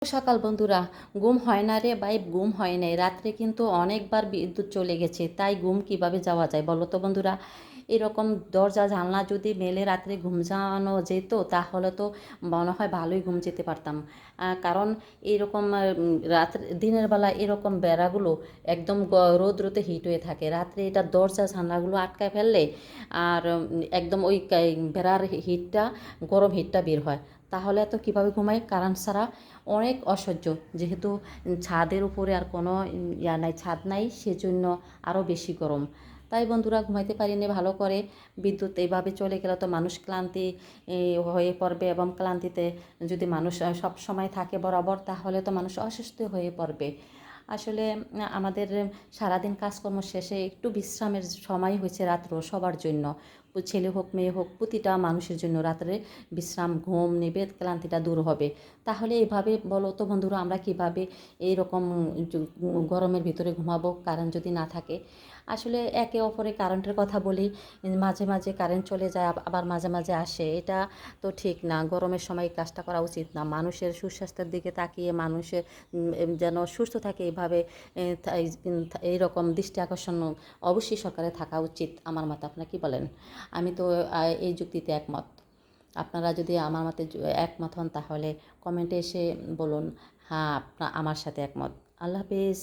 সকাল বন্ধুরা, ঘুম হয় না রে ভাই, ঘুম হয় নাই। রাত্রে কিন্তু অনেকবার বিদ্যুৎ চলে গেছে, তাই ঘুম কিভাবে যাওয়া যায় বলো তো বন্ধুরা। এরকম দরজা জানলা যদি মেলে রাত্রে ঘুম যাওয়ানো যেত তাহলে তো মনে হয় ভালোই ঘুম যেতে পারতাম। কারণ এরকম রাত্রে দিনের বেলা এরকম বেড়াগুলো একদম রোদ্রতে হিট হয়ে থাকে, রাত্রে এটা দরজা জানলাগুলো আটকায় ফেললে আর একদম ওই বেড়ার হিটটা, গরম হিটটা বের হয়। তাহলে তো কীভাবে ঘুমাই কারেন্ট ছাড়া? অনেক অসহ্য। যেহেতু ছাদের উপরে আর কোনো ইয়া নাই, ছাদ নাই, সেজন্য আরও বেশি গরম। তাই বন্ধুরা ঘুমাইতে পারিনি ভালো করে। বিদ্যুৎ এইভাবে চলে গেলে তো মানুষ ক্লান্তি হয়ে পড়বে, এবং ক্লান্তিতে যদি মানুষ সব সময় থাকে বরাবর, তাহলে তো মানুষ অসুস্থ হয়ে পড়বে। আসলে আমাদের সারাদিন কাজকর্ম শেষে একটু বিশ্রামের সময় হয়েছে রাত্র সবার জন্য। ছেলে হোক মেয়ে হোক, প্রতিটা মানুষের জন্য রাত্রে বিশ্রাম, ঘুম নেবে, ক্লান্তিটা দূর হবে। তাহলে এভাবে বলো তো বন্ধুরা, আমরা কিভাবে এইরকম গরমের ভিতরে ঘুমাবো কারেন্ট যদি না থাকে? আসলে একে অপরে কারেন্টের কথা বলি, মাঝে মাঝে কারেন্ট চলে যায়, আবার মাঝে মাঝে আসে। এটা তো ঠিক না, গরমের সময় এই কাজটা করা উচিত না। মানুষের সুস্বাস্থ্যের দিকে তাকিয়ে মানুষের যেন সুস্থ থাকে, এইভাবে এইরকম দৃষ্টি আকর্ষণ অবশ্যই সরকারের থাকা উচিত আমার মতে। আপনারা কি বলেন? আমি তো এই যুক্তিতে একমত। আপনারা যদি আমার মতে একমত হন তাহলে কমেন্টে এসে বলুন, হ্যাঁ, আমার সাথে একমত। আল্লাহ হাফেজ।